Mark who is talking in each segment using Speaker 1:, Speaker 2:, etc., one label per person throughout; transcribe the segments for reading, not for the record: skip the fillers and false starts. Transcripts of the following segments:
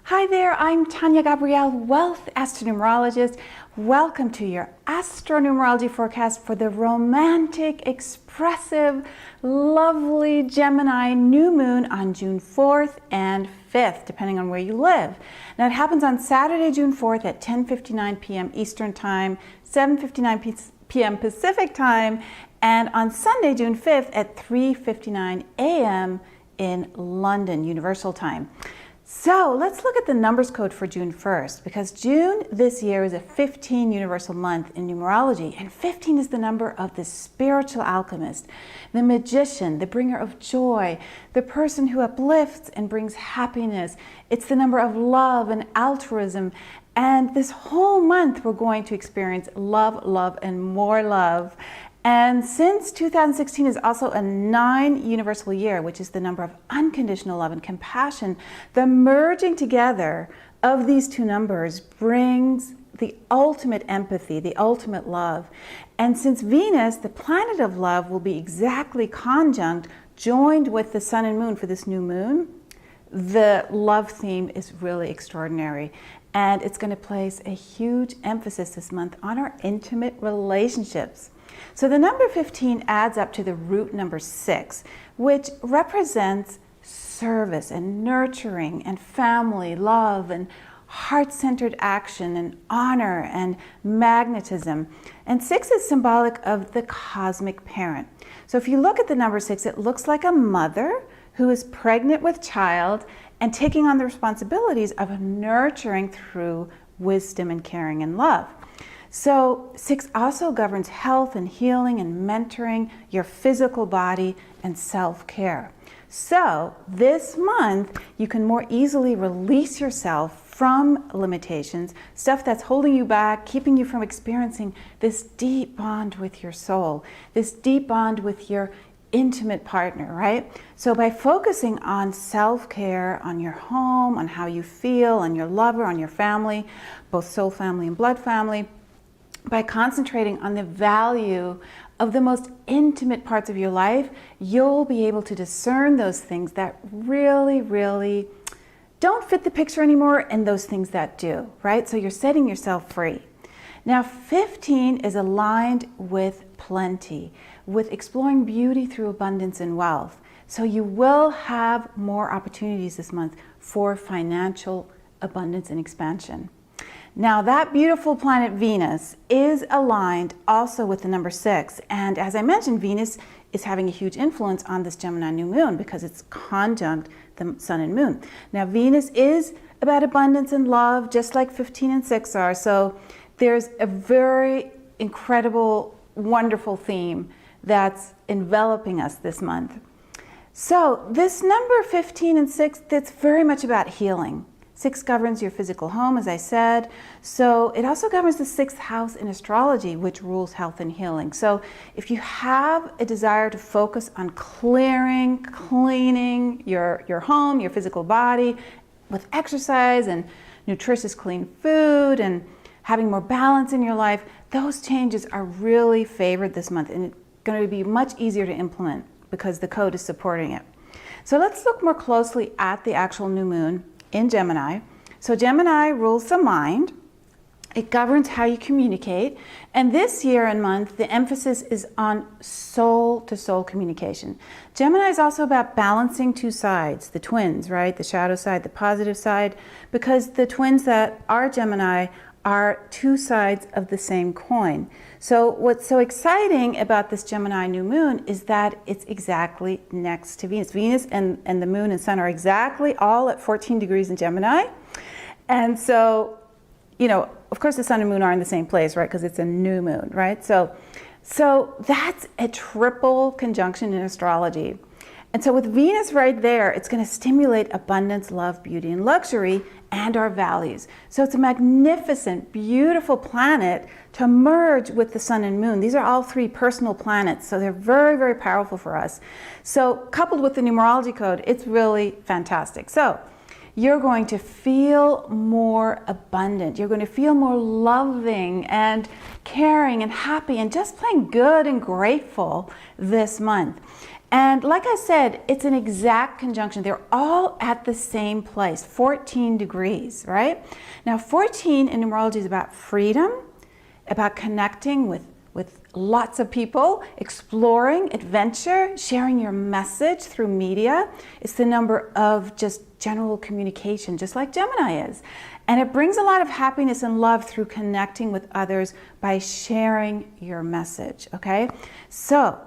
Speaker 1: Hi there, I'm Tanya Gabrielle, Wealth Astronumerologist. Welcome to your astronumerology forecast for the romantic, expressive, lovely Gemini new moon on June 4th and 5th, depending on where you live. Now it happens on Saturday, June 4th at 10:59 p.m. Eastern Time, 7:59 p.m. Pacific Time, and on Sunday, June 5th at 3:59 a.m. in London, Universal Time. So let's look at the numbers code for June 1st, because June this year is a 15 universal month in numerology, and 15 is the number of the spiritual alchemist, the magician, the bringer of joy, the person who uplifts and brings happiness. It's the number of love and altruism, and this whole month we're going to experience love, love, and more love. And since 2016 is also a 9 universal year, which is the number of unconditional love and compassion, the merging together of these two numbers brings the ultimate empathy, the ultimate love. And since Venus, the planet of love, will be exactly conjunct, joined with the sun and moon for this new moon, the love theme is really extraordinary. And it's going to place a huge emphasis this month on our intimate relationships. So the number 15 adds up to the root number 6, which represents service and nurturing and family, love and heart-centered action and honor and magnetism. And 6 is symbolic of the cosmic parent. So if you look at the number 6, it looks like a mother who is pregnant with child and taking on the responsibilities of nurturing through wisdom and caring and love. So 6 also governs health and healing and mentoring, your physical body and self-care. So this month, you can more easily release yourself from limitations, stuff that's holding you back, keeping you from experiencing this deep bond with your soul, this deep bond with your intimate partner, right? So by focusing on self-care, on your home, on how you feel, on your lover, on your family, both soul family and blood family, by concentrating on the value of the most intimate parts of your life, you'll be able to discern those things that really, really don't fit the picture anymore and those things that do, right? So you're setting yourself free. Now, 15 is aligned with plenty, with exploring beauty through abundance and wealth. So you will have more opportunities this month for financial abundance and expansion. Now that beautiful planet Venus is aligned also with the number 6. And as I mentioned, Venus is having a huge influence on this Gemini new moon because it's conjunct the sun and moon. Now Venus is about abundance and love, just like 15 and 6 are. So there's a very incredible, wonderful theme that's enveloping us this month. So this number 15 and 6, that's very much about healing. 6 governs your physical home, as I said. So it also governs the 6th house in astrology, which rules health and healing. So if you have a desire to focus on clearing, cleaning your home, your physical body, with exercise and nutritious, clean food and having more balance in your life, those changes are really favored this month, and it's going to be much easier to implement because the code is supporting it. So let's look more closely at the actual new moon in Gemini. So Gemini rules the mind. It governs how you communicate. And this year and month, the emphasis is on soul-to-soul communication. Gemini is also about balancing two sides, the twins, right? The shadow side, the positive side, because the twins that are Gemini are two sides of the same coin. So what's so exciting about this Gemini new moon is that it's exactly next to Venus. Venus and the moon and sun are exactly all at 14 degrees in Gemini. And so, you know, of course the sun and moon are in the same place, right? Because it's a new moon, right? So that's a triple conjunction in astrology. And so with Venus right there, it's going to stimulate abundance, love, beauty, and luxury, and our values. So it's a magnificent, beautiful planet to merge with the sun and moon. These are all 3 personal planets, so they're very, very powerful for us. So coupled with the numerology code, it's really fantastic. So you're going to feel more abundant. You're going to feel more loving and caring and happy and just plain good and grateful this month. And like I said, it's an exact conjunction. They're all at the same place, 14 degrees, right? Now 14 in numerology is about freedom, about connecting with lots of people, exploring, adventure, sharing your message through media. It's the number of just general communication, just like Gemini is. And it brings a lot of happiness and love through connecting with others by sharing your message, okay? So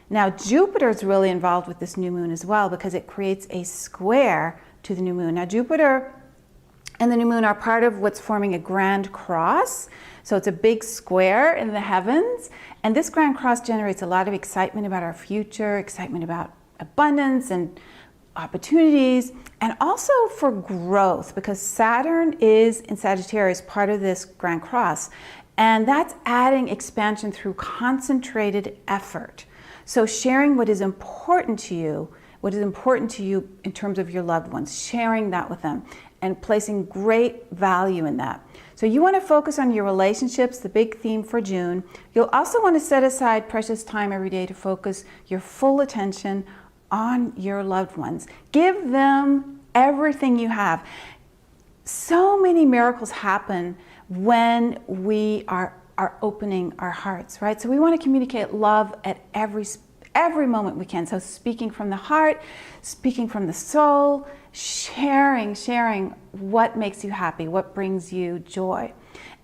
Speaker 1: now Jupiter is really involved with this new moon as well, because it creates a square to the new moon. Now Jupiter and the new moon are part of what's forming a grand cross. So it's a big square in the heavens. And this grand cross generates a lot of excitement about our future, excitement about abundance and opportunities, and also for growth, because Saturn is in Sagittarius, part of this grand cross. And that's adding expansion through concentrated effort. So sharing what is important to you in terms of your loved ones, sharing that with them and placing great value in that. So you want to focus on your relationships, the big theme for June. You'll also want to set aside precious time every day to focus your full attention on your loved ones. Give them everything you have. So many miracles happen when we are opening our hearts, right? So we want to communicate love at every moment we can. So speaking from the heart, speaking from the soul, sharing what makes you happy, what brings you joy.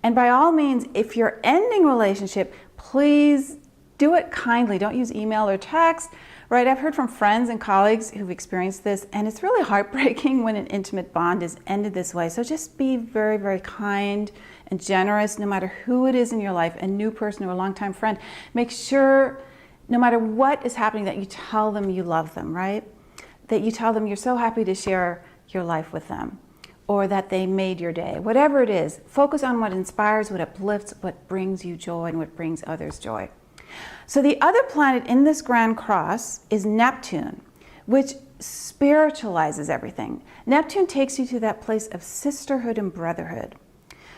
Speaker 1: And by all means, if you're ending a relationship, please do it kindly. Don't use email or text, right? I've heard from friends and colleagues who've experienced this, and it's really heartbreaking when an intimate bond is ended this way. So just be very, very kind and generous, no matter who it is in your life, a new person or a longtime friend. Make sure, no matter what is happening, that you tell them you love them, right? That you tell them you're so happy to share your life with them, or that they made your day. Whatever it is, focus on what inspires, what uplifts, what brings you joy, and what brings others joy. So the other planet in this grand cross is Neptune, which spiritualizes everything. Neptune takes you to that place of sisterhood and brotherhood.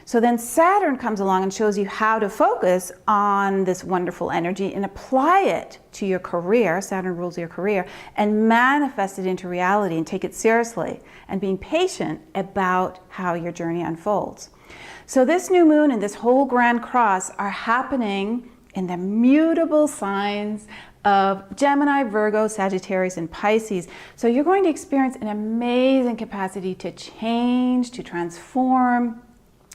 Speaker 1: So then Saturn comes along and shows you how to focus on this wonderful energy and apply it to your career. Saturn rules your career, and manifest it into reality and take it seriously, and being patient about how your journey unfolds. So this new moon and this whole grand cross are happening in the mutable signs of Gemini, Virgo, Sagittarius, and Pisces. So you're going to experience an amazing capacity to change, to transform.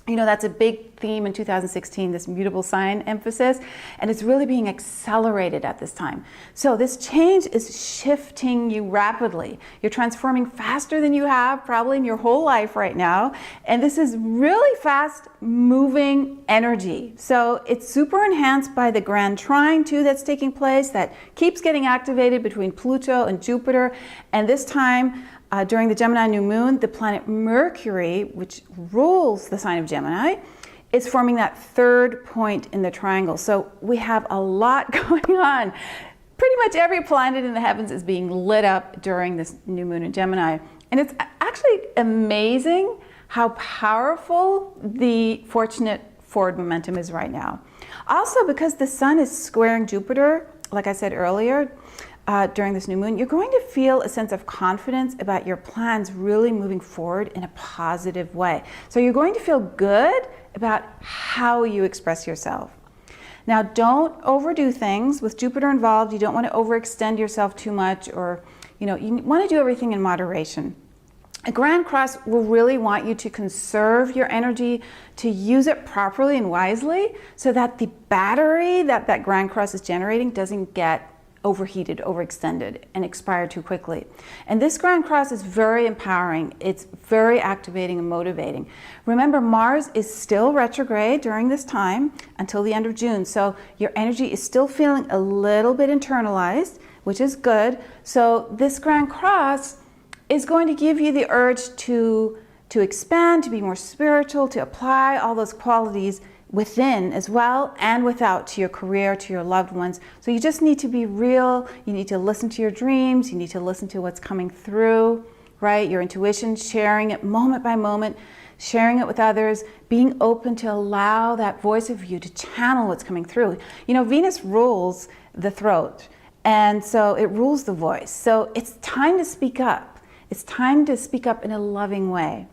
Speaker 1: You know, that's a big theme in 2016, this mutable sign emphasis, and it's really being accelerated at this time. So this change is shifting you rapidly. You're transforming faster than you have probably in your whole life right now, and this is really fast moving energy. So it's super enhanced by the grand trine too that's taking place, that keeps getting activated between Pluto and Jupiter, and this time during the Gemini new moon, the planet Mercury, which rules the sign of Gemini, is forming that third point in the triangle. So we have a lot going on. Pretty much every planet in the heavens is being lit up during this new moon in Gemini. And it's actually amazing how powerful the fortunate forward momentum is right now. Also, because the sun is squaring Jupiter, like I said earlier, during this new moon, you're going to feel a sense of confidence about your plans really moving forward in a positive way. So you're going to feel good about how you express yourself. Now, don't overdo things. With Jupiter involved, you don't want to overextend yourself too much, or, you want to do everything in moderation. A grand cross will really want you to conserve your energy, to use it properly and wisely, so that the battery that grand cross is generating doesn't get overheated, overextended, and expire too quickly. And this grand cross is very empowering. It's very activating and motivating. Remember, Mars is still retrograde during this time until the end of June. So your energy is still feeling a little bit internalized, which is good. So this grand cross is going to give you the urge to expand, to be more spiritual, to apply all those qualities within as well and without to your career, to your loved ones. So you just need to be real. You need to listen to your dreams. You need to listen to what's coming through, right? Your intuition, sharing it moment by moment, sharing it with others, being open to allow that voice of you to channel what's coming through. Venus rules the throat. And so it rules the voice. So it's time to speak up. It's time to speak up in a loving way.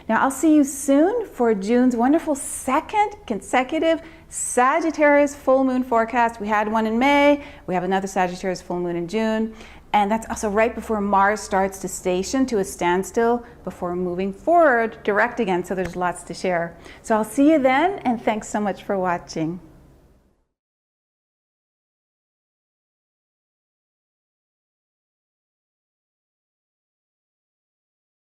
Speaker 1: Now, I'll see you soon for June's wonderful second consecutive Sagittarius full moon forecast. We had one in May. We have another Sagittarius full moon in June. And that's also right before Mars starts to station to a standstill before moving forward direct again. So there's lots to share. So I'll see you then, and thanks so much for watching.